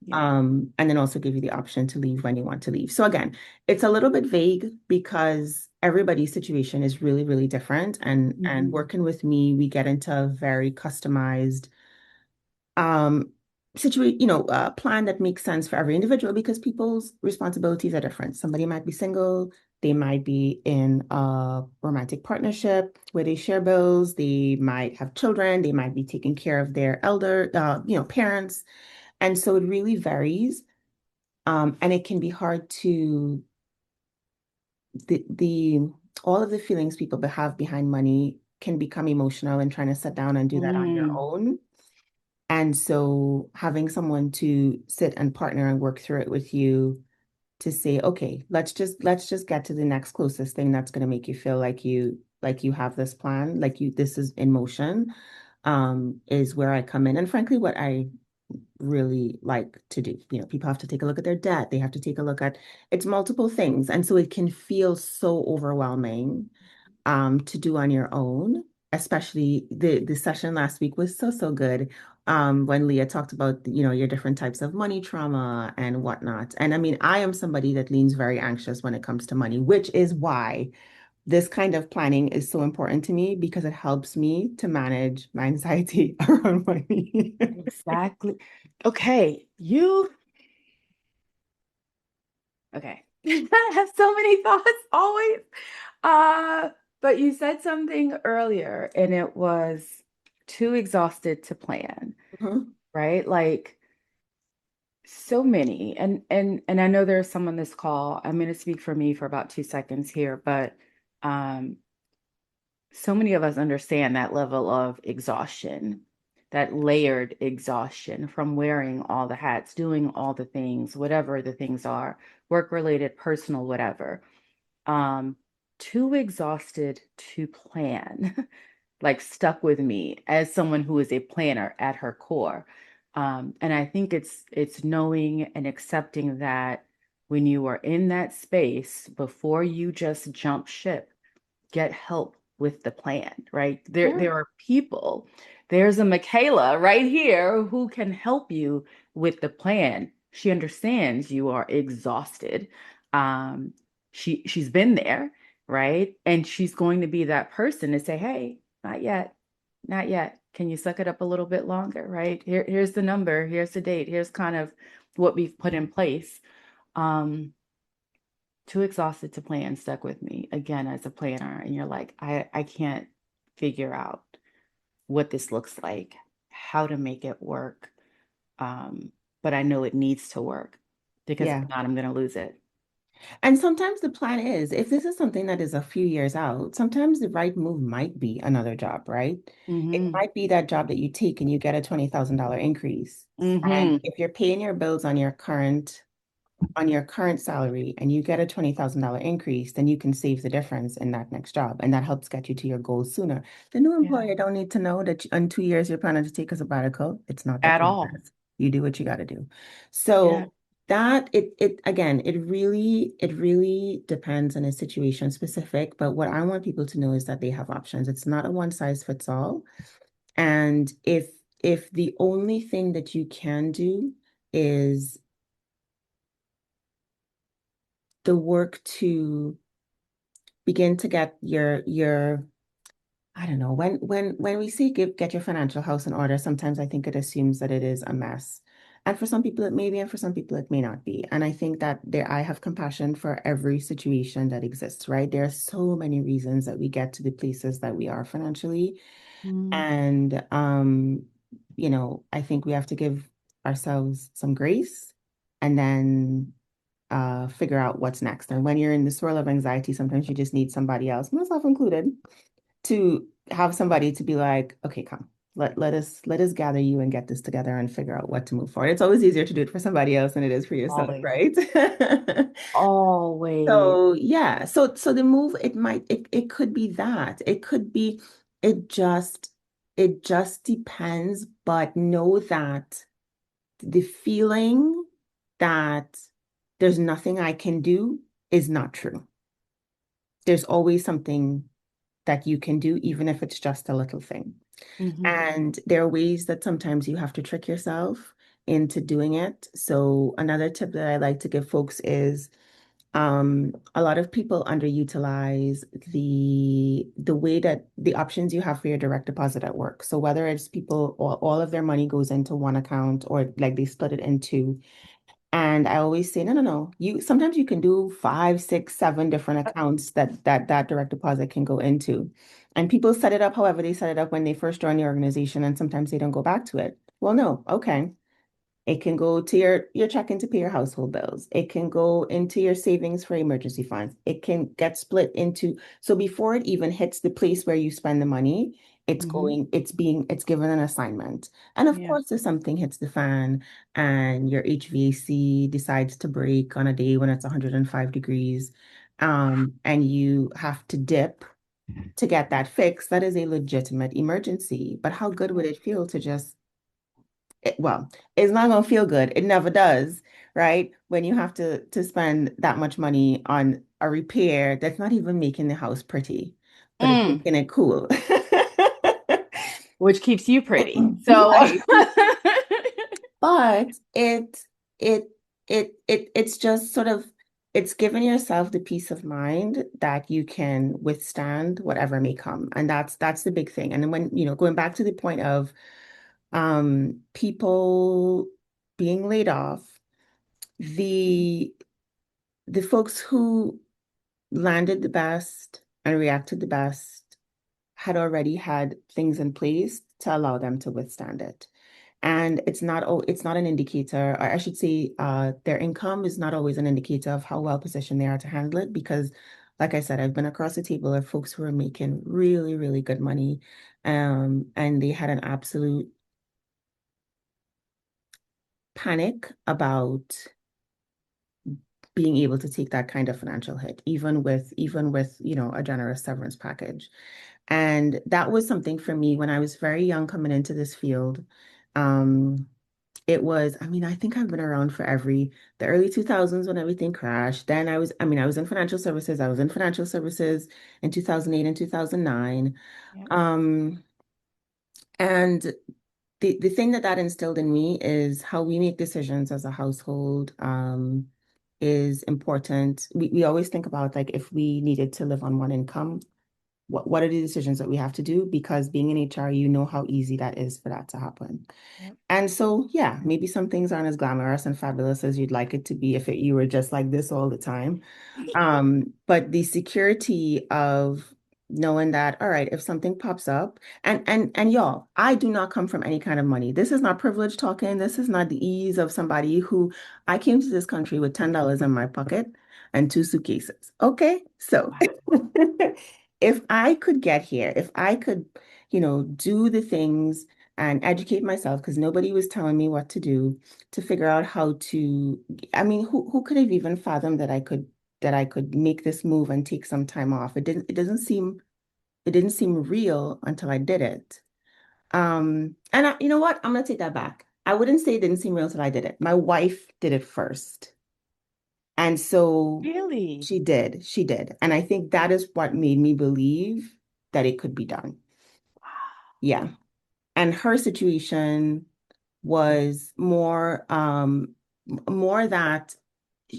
Yeah. And then also give you the option to leave when you want to leave. So again, it's a little bit vague because everybody's situation is really, really different. And Mhm. working with me, we get into a very customized um situation, plan that makes sense for every individual because people's responsibilities are different. Somebody might be single, they might be in a romantic partnership where they share bills, they might have children, they might be taking care of their elder, parents. And so it really varies. And it can be hard to the all of the feelings people have behind money can become emotional and trying to sit down and do that on your Mm. own. And so having someone to sit and partner and work through it with you to say, okay, let's just get to the next closest thing that's going to make you feel like you have this plan, like you this is in motion, is where I come in. And frankly, what I really like to do. People have to take a look at their debt. They have to take a look at it's multiple things. And so it can feel so overwhelming to do on your own. Especially the session last week was so, so good. When Leah talked about, your different types of money trauma and whatnot. And I mean, I am somebody that leans very anxious when it comes to money, which is why this kind of planning is so important to me because it helps me to manage my anxiety around money. Exactly. Okay, you okay. I have so many thoughts always. Uh, but you said something earlier and it was too exhausted to plan, Mhm. right? Like so many. And I know there's some on this call. I'm going to speak for me for about 2 seconds here, but um so many of us understand that level of exhaustion, that layered exhaustion from wearing all the hats, doing all the things, whatever the things are, work related, personal, whatever. Um, Too exhausted to plan, like stuck with me as someone who is a planner at her core. And I think it's knowing and accepting that when you are in that space, before you just jump ship, get help with the plan, right? There Sure. are people. There's a Mikaela right here who can help you with the plan. She understands you are exhausted. Um, she's been there, right? And she's going to be that person to say, "Hey, not yet, not yet. Can you suck it up a little bit longer, right? Here's the number, here's the date, here's kind of what we've put in place." Um, Too exhausted to plan stuck with me again as a planner. And you're like, I can't figure out what this looks like, how to make it work. Um, but I know it needs to work because if Yeah. not, I'm going to lose it. And sometimes the plan is, if this is something that is a few years out, sometimes the right move might be another job, right? It Mm-hmm. might be that job that you take and you get a $20,000 increase. And Mm-hmm. if you're paying your bills on your current salary and you get a $20,000 increase, then you can save the difference in that next job. And that helps get you to your goals sooner. The new Yeah. employer don't need to know that in 2 years you're planning to take a sabbatical. It's not that At all. process. You do what you got to do. Yeah. So that it again, it really depends on a situation specific. But what I want people to know is that they have options. It's not a one size fits all. And if the only thing that you can do is the work to begin to get your I don't know when we say get your financial house in order, sometimes I think it assumes that it is a mess. And for some people it may be, and for some people it may not be. And I think that I have compassion for every situation that exists, right? There are so many reasons that we get to the places that we are financially. Mm. And I think we have to give ourselves some grace and then figure out what's next. And when you're in the swirl of anxiety, sometimes you just need somebody else, myself included, to have somebody to be like, okay, come, let us gather you and get this together and figure out what to move forward. It's always easier to do it for somebody else than it is for yourself, Always. right? Always. So yeah, so the move, it could be that. It could be it just it just depends, but know that the feeling that there's nothing I can do is not true. There's always something that you can do, even if it's just a little thing. Hmm. And there are ways that sometimes you have to trick yourself into doing it. So another tip that I like to give folks is a lot of people underutilize the way that the options you have for your direct deposit at work. So whether it's people all of their money goes into one account or like they split it into, and I always say, no, no, no. You sometimes you can do five, six, seven different accounts that direct deposit can go into. And people set it up however they set it up when they first join the organization, and sometimes they don't go back to it. Well, no, okay. It can go to your checking to pay your household bills. It can go into your savings for emergency funds. It can get split into, so before it even hits the place where you spend the money, Hmm. it's given an assignment. And of Yeah. course, if something hits the fan and your HVAC decides to break on a day when it's 105 degrees, and you have to dip to get that fixed, that is a legitimate emergency. But how good would it feel to just well, it's not gonna feel good. It never does, right? When you have to spend that much money on a repair that's not even making the house pretty, but it's Mm. making it cool. Which keeps you pretty. So, Right. But it it's just sort of it's giving yourself the peace of mind that you can withstand whatever may come. And that's the big thing. And then when, going back to the point of people being laid off, the the folks who landed the best and reacted the best had already had things in place to allow them to withstand it. And it's not an indicator, or I should say, their income is not always an indicator of how well positioned they are to handle it. Because, like I said, I've been across the table of folks who are making really, really good money, and they had an absolute panic about being able to take that kind of financial hit, even with, a generous severance package. And that was something for me when I was very young coming into this field. Um, I mean, I think I've been around for the early 2000s when everything crashed. Then I was in financial services. I was in financial services in 2008 and 2009. yeah. Um, and the thing that instilled in me is how we make decisions as a household, is important. We always think about like if we needed to live on one income, what are the decisions that we have to do? Because being in HR, you know how easy that is for that to happen. Yep. And so, yeah, maybe some things aren't as glamorous and fabulous as you'd like it to be if you were just like this all the time. But the security of knowing that, all right, if something pops up, and y'all, I do not come from any kind of money. This is not privilege talking. This is not the ease of somebody who I came to this country with $10 in my pocket and two suitcases. Okay, so Wow. if I could get here, if I could, do the things and educate myself, because nobody was telling me what to do to figure out how to, I mean, who could have even fathomed that I could make this move and take some time off. It didn't seem real until I did it. And you know what? I'm gonna take that back. I wouldn't say it didn't seem real until I did it. My wife did it first. And so Really? she did. And I think that is what made me believe that it could be done. Yeah. And her situation was more that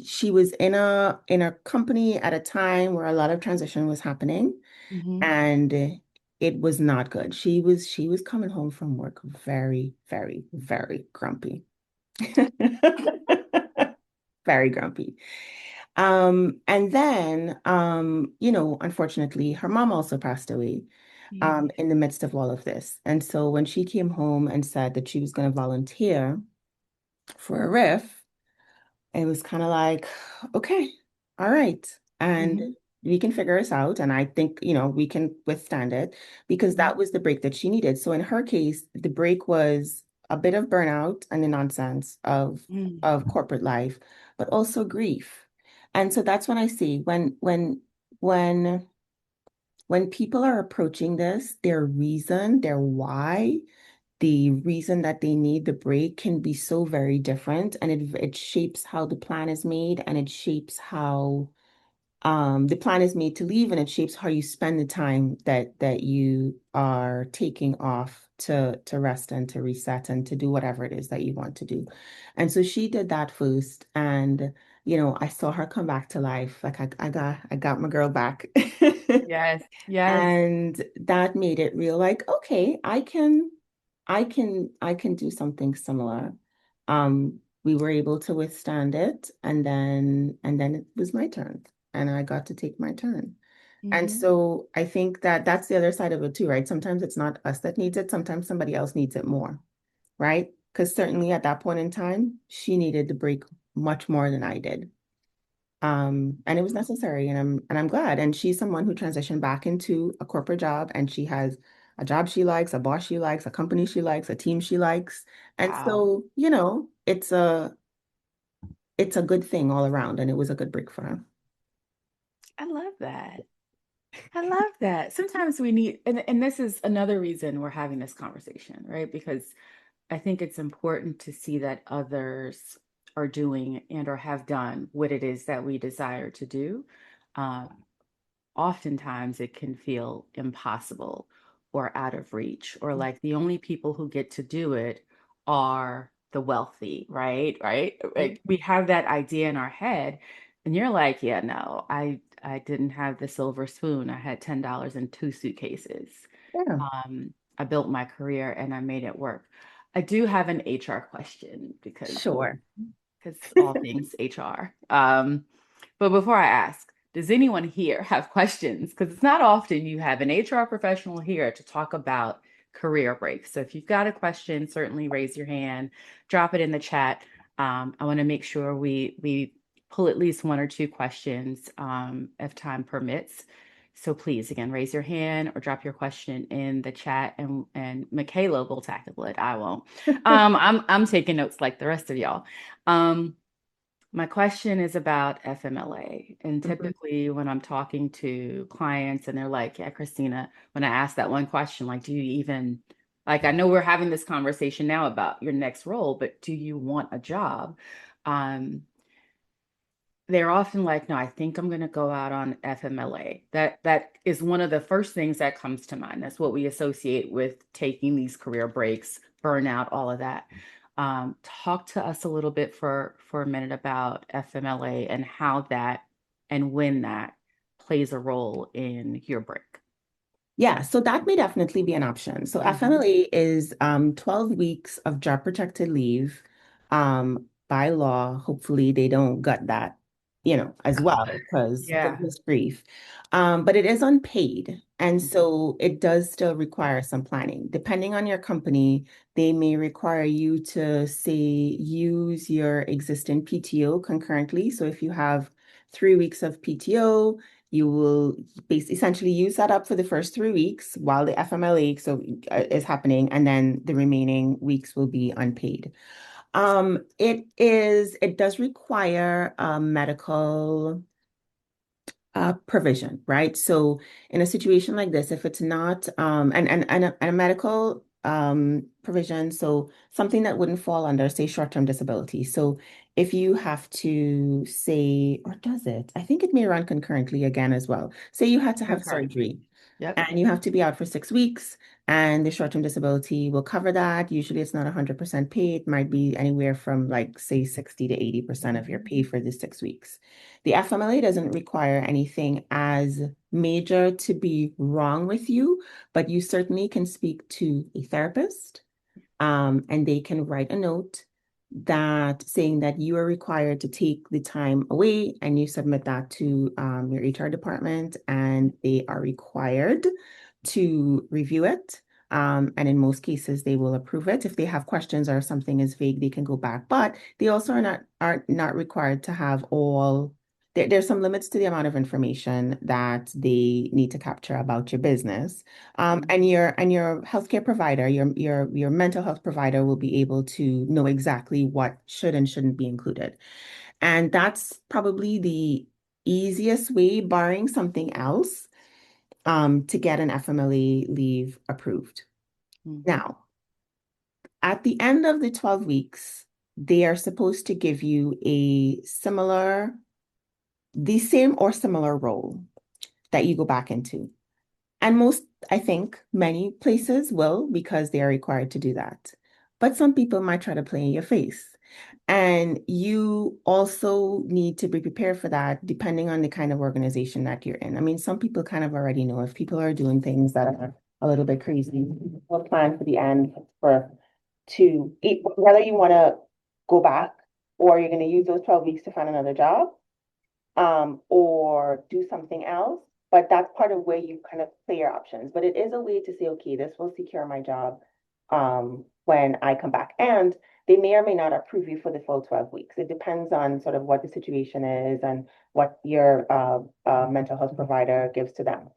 she was in a company at a time where a lot of transition was happening, Hmm. and it was not good. She was coming home from work very, very, very grumpy. Very grumpy. And then, unfortunately, her mom also passed away Yeah. in the midst of all of this. And so when she came home and said that she was going to volunteer for a riff, it was kind of like, okay, all right. And Hmm. we can figure this out. And I think, we can withstand it because Mhm. that was the break that she needed. So in her case, the break was a bit of burnout and the nonsense Mm. of corporate life, but also grief. And so that's when I see when when people are approaching this, their reason, their why, the reason that they need the break can be so very different. And it shapes how the plan is made and it shapes how the plan is made to leave and it shapes how you spend the time that you are taking off to rest and to reset and to do whatever it is that you want to do. And so she did that first. And I saw her come back to life. Like I got my girl back. Yes, yes. And that made it real, like, okay, I can do something similar. We were able to withstand it, and then it was my turn, and I got to take my turn. And Hmm. so I think that that's the other side of it too, right? Sometimes it's not us that needs it, sometimes somebody else needs it more, right? Because certainly at that point in time, she needed the break much more than I did. And it was necessary, and I'm glad. And she's someone who transitioned back into a corporate job, and she has a job she likes, a boss she likes, a company she likes, a team she likes. And Wow. so, it's a good thing all around, and it was a good break for her. I love that. I love that. Sometimes we need, and this is another reason we're having this conversation, right? Because I think it's important to see that others are doing and or have done what it is that we desire to do. Um, Oftentimes it can feel impossible or out of reach, or like the only people who get to do it are the wealthy, right? Right? Like we have that idea in our head, and you're like, yeah, no, I didn't have the silver spoon. I had $10 in two suitcases. Yeah, I built my career and I made it work. I do have an HR question sure. because all things HR. But before I ask, does anyone here have questions? Because it's not often you have an HR professional here to talk about career breaks. So if you've got a question, certainly raise your hand, drop it in the chat. I want to make sure we pull at least one or two questions if time permits. So please, again, raise your hand or drop your question in the chat, and Mikaela will tackle it. I won't. I'm taking notes like the rest of y'all. Um, my question is about FMLA. And Mhm. typically, when I'm talking to clients and they're like, yeah, Kristina, when I ask that one question, like, do you even, like, I know we're having this conversation now about your next role, but do you want a job? Um, they're often like, no, I think I'm going to go out on FMLA. That is one of the first things that comes to mind. That's what we associate with taking these career breaks, burnout, all of that. Talk to us a little bit for a minute about FMLA and how that and when that plays a role in your break. Yeah, so that may definitely be an option. So Hmm. FMLA is 12 weeks of job protected leave. By law, hopefully they don't gut that, as well, because Yeah. goodness grief. But it is unpaid. And so it does still require some planning. Depending on your company, they may require you to, say, use your existing PTO concurrently. So if you have 3 weeks of PTO, you will essentially use that up for the first 3 weeks while the FMLA is happening, and then the remaining weeks will be unpaid. It does require a medical provision, right? So in a situation like this, if it's not and a medical provision, so something that wouldn't fall under, say, short-term disability. So if you have to say, or does it? I think it may run concurrently again as well. Say you had to have Concurrently. surgery Yep. and you have to be out for 6 weeks, and the short-term disability will cover that. Usually it's not 100% paid. It might be anywhere from, like, say, 60 to 80% of your pay for the 6 weeks. The FMLA doesn't require anything as major to be wrong with you, but you certainly can speak to a therapist, and they can write a note that saying that you are required to take the time away, and you submit that to your HR department, and they are required to review it. And in most cases, they will approve it. If they have questions or if something is vague, they can go back. But they also are not required to have all there's some limits to the amount of information that they need to capture about your business. And your healthcare provider, your mental health provider will be able to know exactly what should and shouldn't be included. And that's probably the easiest way, barring something else, to get an FMLA leave approved. Mhm. Now, at the end of the 12 weeks, they are supposed to give you the same or similar role that you go back into. And I think many places will because they are required to do that. But some people might try to play in your face. And you also need to be prepared for that depending on the kind of organization that you're in. I mean, some people kind of already know if people are doing things that are a little bit crazy, we'll plan for the end for to eat, whether you want to go back or you're going to use those 12 weeks to find another job, or do something else. But that's part of where you kind of play your options. But it is a way to say, okay, this will secure my job when I come back. And they may or may not approve you for the full 12 weeks. It depends on sort of what the situation is and what your mental health provider gives to them.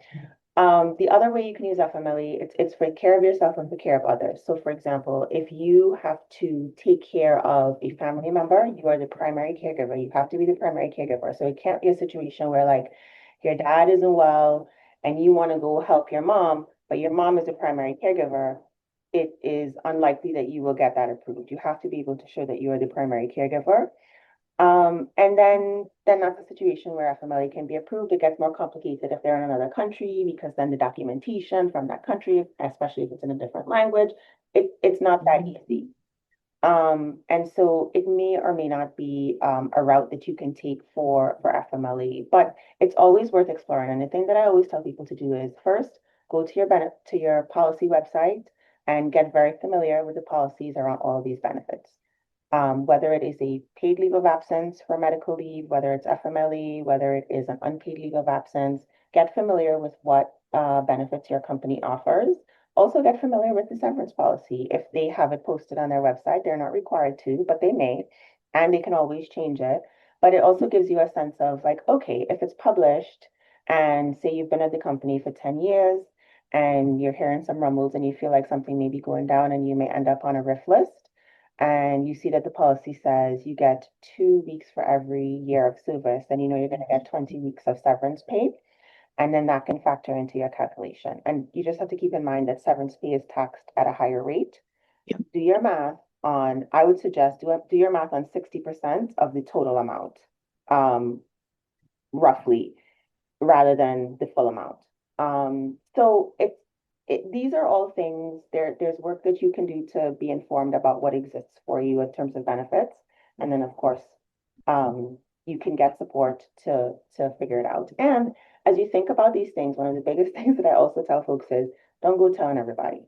The other way you can use FMLE, it's for care of yourself and for care of others. So for example, if you have to take care of a family member, you are the primary caregiver. You have to be the primary caregiver. So it can't be a situation where like your dad isn't well and you want to go help your mom, but your mom is the primary caregiver. It is unlikely that you will get that approved. You have to be able to show that you are the primary caregiver. And then that's a situation where FMLA can be approved. It gets more complicated if they're in another country because then the documentation from that country, especially if it's in a different language, it's not that easy. And so it may or may not be a route that you can take for FMLA, but it's always worth exploring. And the thing that I always tell people to do is first go to your policy website and get very familiar with the policies around all of these benefits, whether it is a paid leave of absence for medical leave, whether it's FMLE, whether it is an unpaid leave of absence, get familiar with what benefits your company offers. Also get familiar with the severance policy. If they have it posted on their website, they're not required to, but they may, and they can always change it. But it also gives you a sense of like, okay, if it's published and say you've been at the company for 10 years and you're hearing some rumbles and you feel like something may be going down and you may end up on a RIF list, and you see that the policy says you get 2 weeks for every year of service, then you know you're going to get 20 weeks of severance pay. And then that can factor into your calculation. And you just have to keep in mind that severance pay is taxed at a higher rate. Yeah. Do your math on, I would suggest do your math on 60% of the total amount, um, roughly, rather than the full amount. So these are all things, there's work that you can do to be informed about what exists for you in terms of benefits. And then of course, you can get support to figure it out. And as you think about these things, one of the biggest things that I also tell folks is don't go telling everybody,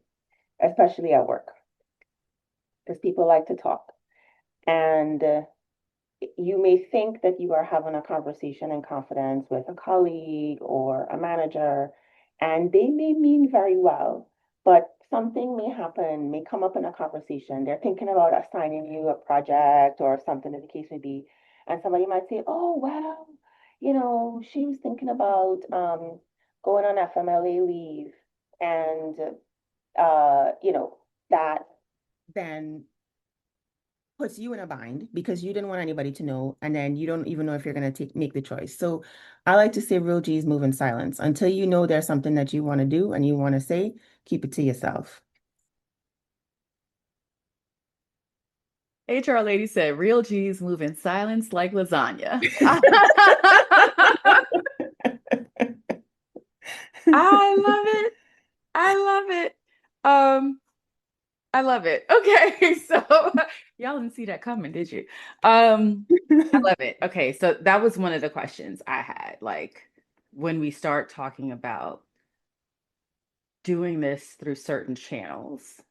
especially at work, because people like to talk. And you may think that you are having a conversation in confidence with a colleague or a manager, and they may mean very well, but something may happen, may come up in a conversation. They're thinking about assigning you a project or something, as the case may be. And somebody might say, oh, well, she was thinking about going on FMLA leave. And, that then puts you in a bind because you didn't want anybody to know, and then you don't even know if you're going to make the choice. So I like to say real G's move in silence. Until you know there's something that you want to do and you want to say, keep it to yourself. HR lady said, real G's move in silence like lasagna. I love it. I love it. Um, I love it. Okay, so y'all didn't see that coming, did you? I love it. Okay, so that was one of the questions I had. Like when we start talking about doing this through certain channels,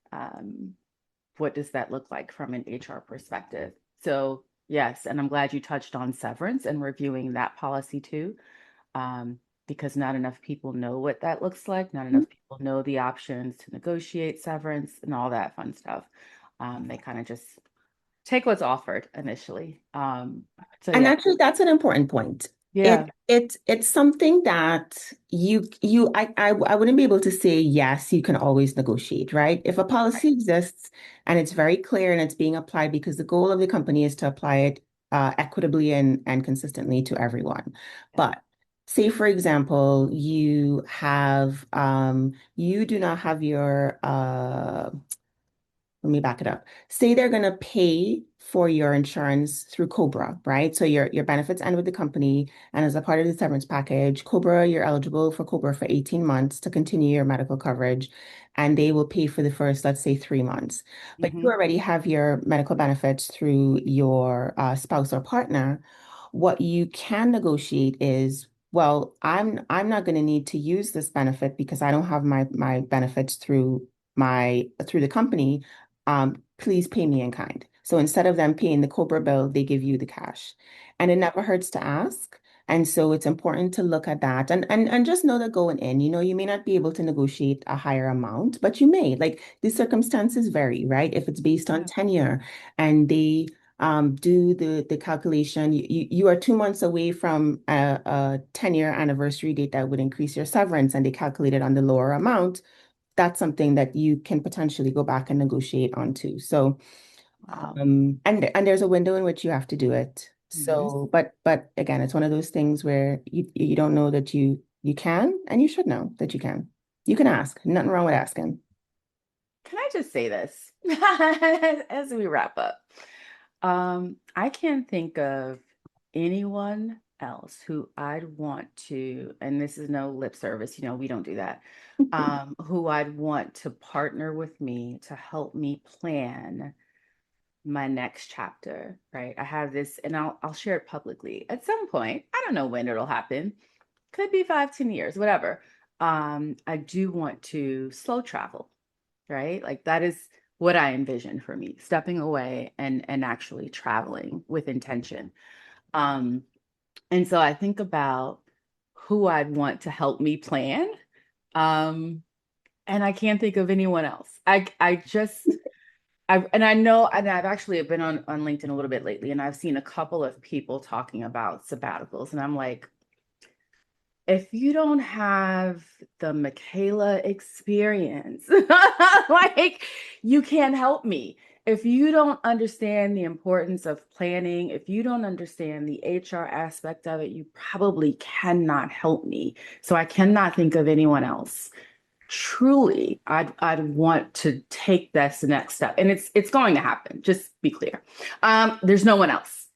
what does that look like from an HR perspective? So yes, and I'm glad you touched on severance and reviewing that policy too, because not enough people know what that looks like. Not enough people know the options to negotiate severance and all that fun stuff. They kind of just take what's offered initially. So And yeah. actually, that's an important point. Yeah. It's something that I wouldn't be able to say yes, you can always negotiate, right? If a Right. policy exists and it's very clear and it's being applied because the goal of the company is to apply it equitably and consistently to everyone. Yeah. But say, for example, you do not have your let me back it up. Say they're going to pay for your insurance through Cobra, right? So your benefits end with the company, and as a part of the severance package, Cobra, you're eligible for Cobra for 18 months to continue your medical coverage, and they will pay for the first, let's say, 3 months. But you Hmm. already have your medical benefits through your spouse or partner. What you can negotiate is, well, I'm not going to need to use this benefit because I don't have my benefits through the company. Please pay me in kind. So instead of them paying the Cobra bill, they give you the cash. And it never hurts to ask. And so it's important to look at that and just know that going in, you may not be able to negotiate a higher amount, but you may. Like the circumstances vary, right? If it's based on Yeah. tenure and they do the calculation, you are 2 months away from a 10-year anniversary date that would increase your severance, and they calculate it on the lower amount. That's something that you can potentially go back and negotiate on too. So, Wow. and there's a window in which you have to do it. Hmm. So, but again, it's one of those things where you don't know that you can, and you should know that you can. You can ask. Nothing wrong with asking. Can I just say this as we wrap up? I can't think of anyone else who I'd want to, and this is no lip service, we don't do that, who I'd want to partner with me to help me plan my next chapter, right? I have this, and I'll share it publicly at some point. I don't know when it'll happen. Could be 5, 10 years, whatever. I do want to slow travel, right? Like that is what I envision for me, stepping away and actually traveling with intention. Um, and so I think about who I'd want to help me plan. Um, and I can't think of anyone else. I know, and I've actually been on LinkedIn a little bit lately, and I've seen a couple of people talking about sabbaticals, and I'm like, if you don't have the Mikaela experience, like you can't help me. If you don't understand the importance of planning, if you don't understand the HR aspect of it, you probably cannot help me. So I cannot think of anyone else. Truly, I'd want to take this next step. And it's going to happen. Just be clear. There's no one else.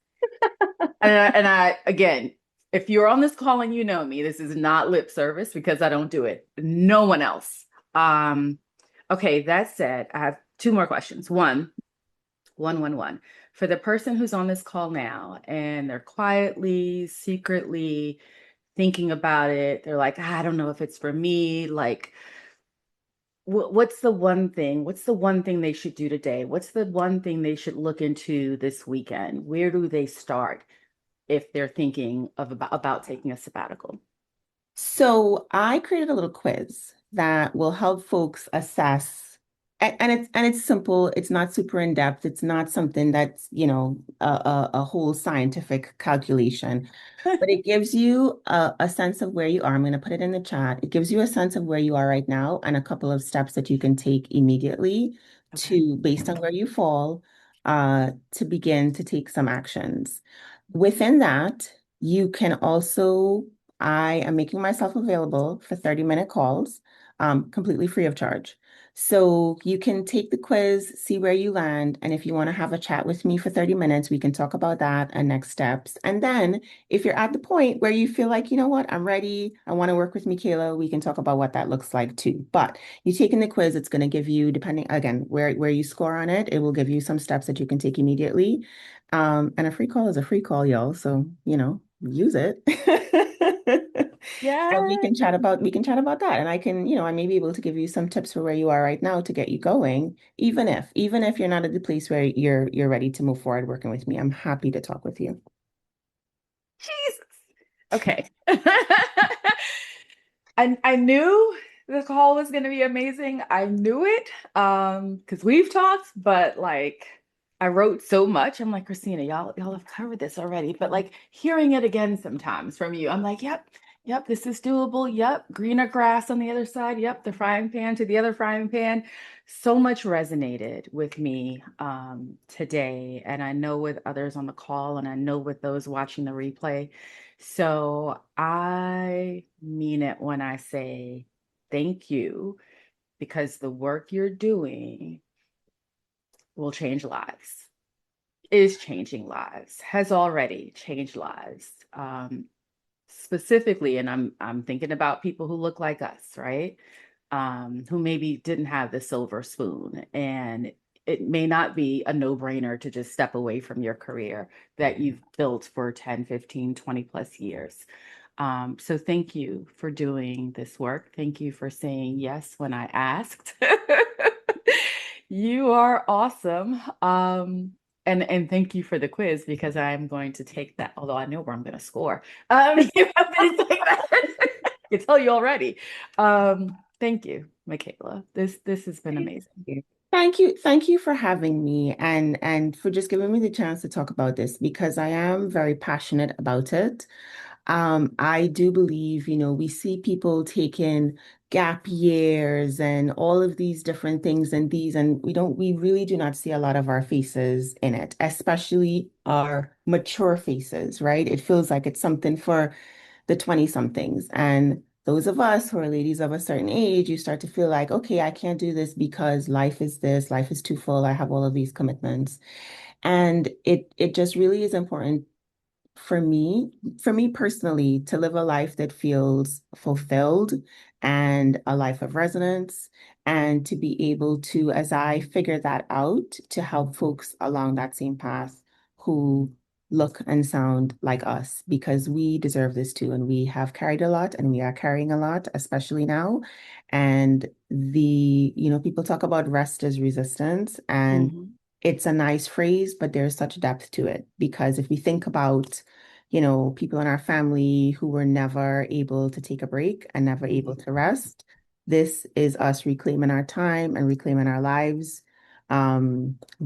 And I again, if you're on this call and you know me, this is not lip service because I don't do it. No one else. Um, okay, that said, I have two more questions. One. For the person who's on this call now and they're quietly, secretly thinking about it, they're like, I don't know if it's for me. Like, what's the one thing? What's the one thing they should do today? What's the one thing they should look into this weekend? Where do they start if they're thinking of about taking a sabbatical? So I created a little quiz that will help folks assess, and it's simple. It's not super in depth. It's not something that's, a whole scientific calculation, but it gives you a sense of where you are. I'm going to put it in the chat. It gives you a sense of where you are right now and a couple of steps that you can take immediately Okay. based on where you fall, to begin to take some actions. Within that, you can also I am making myself available for 30-minute calls, completely free of charge. So you can take the quiz, see where you land, and if you want to have a chat with me for 30 minutes, we can talk about that and next steps. And then if you're at the point where you feel like, you know what, I'm ready, I want to work with Mikaela, we can talk about what that looks like too. But you taking the quiz, it's going to give you, depending again, where you score on it, it will give you some steps that you can take immediately. And a free call is a free call, y'all. So, use it. And Yeah. we can chat about that. And I may be able to give you some tips for where you are right now to get you going, even if you're not at the place where you're ready to move forward working with me. I'm happy to talk with you. Jesus. Okay. I knew the call was going to be amazing. I knew it because we've talked, but like I wrote so much. I'm like, Kristina, y'all have covered this already. But like hearing it again sometimes from you, I'm like, yep, this is doable. Yep, greener grass on the other side. Yep, the frying pan to the other frying pan. So much resonated with me today. And I know with others on the call, and I know with those watching the replay. So I mean it when I say thank you, because the work you're doing will change lives, is changing lives, has already changed lives. Specifically, and I'm thinking about people who look like us, right? Who maybe didn't have the silver spoon, and it may not be a no-brainer to just step away from your career that you've built for 10, 15, 20 plus years. So thank you for doing this work. Thank you for saying yes when I asked. You are awesome. And thank you for the quiz, because I'm going to take that, although I know where I'm going to score. You have been take that. I can tell you already. Thank you, Mikaela. This has been amazing. you. Thank you. Thank you for having me and for just giving me the chance to talk about this because I am very passionate about it. I do believe, we see people taking gap years and all of these different things and we really do not see a lot of our faces in it, especially our mature faces, right? It feels like it's something for the 20 somethings. And those of us who are ladies of a certain age, you start to feel like, okay, I can't do this because life is this, life is too full. I have all of these commitments. And it just really is important for me personally, to live a life that feels fulfilled and a life of resonance, and to be able to, as I figure that out, to help folks along that same path who look and sound like us, because we deserve this too. And we have carried a lot and we are carrying a lot, especially now. And people talk about rest as resistance, and Mhm, it's a nice phrase, but there's such depth to it because if we think about, people in our family who were never able to take a break and never able mhm, to rest, this is us reclaiming our time and reclaiming our lives,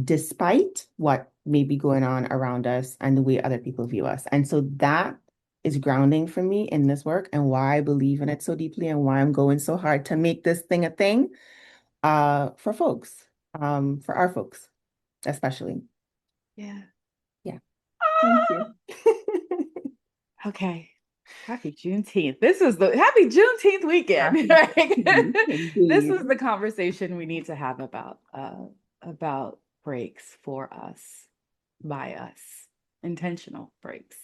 despite what may be going on around us and the way other people view us. And so that is grounding for me in this work and why I believe in it so deeply and why I'm going so hard to make this thing a thing, for folks, for our folks especially. yeah. Yeah. Thank you. Okay. Happy Juneteenth. This is the happy Juneteenth weekend, Happy right? Juneteenth, This indeed. is the conversation we need to have about breaks for us, by us, intentional breaks.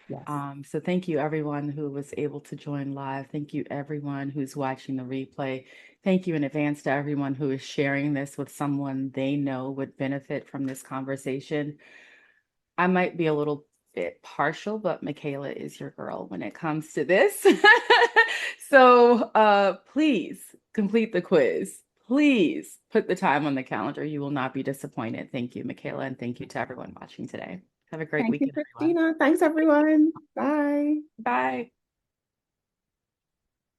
Yes. So thank you everyone who was able to join live. Thank you everyone who's watching the replay. Thank you in advance to everyone who is sharing this with someone they know would benefit from this conversation. I might be a little bit partial, but Mikaela is your girl when it comes to this. So please complete the quiz. Please put the time on the calendar. You will not be disappointed. Thank you, Mikaela, and thank you to everyone watching today. Have a great Thank you, weekend, everyone. Kristina. Thanks, everyone. Bye. Bye.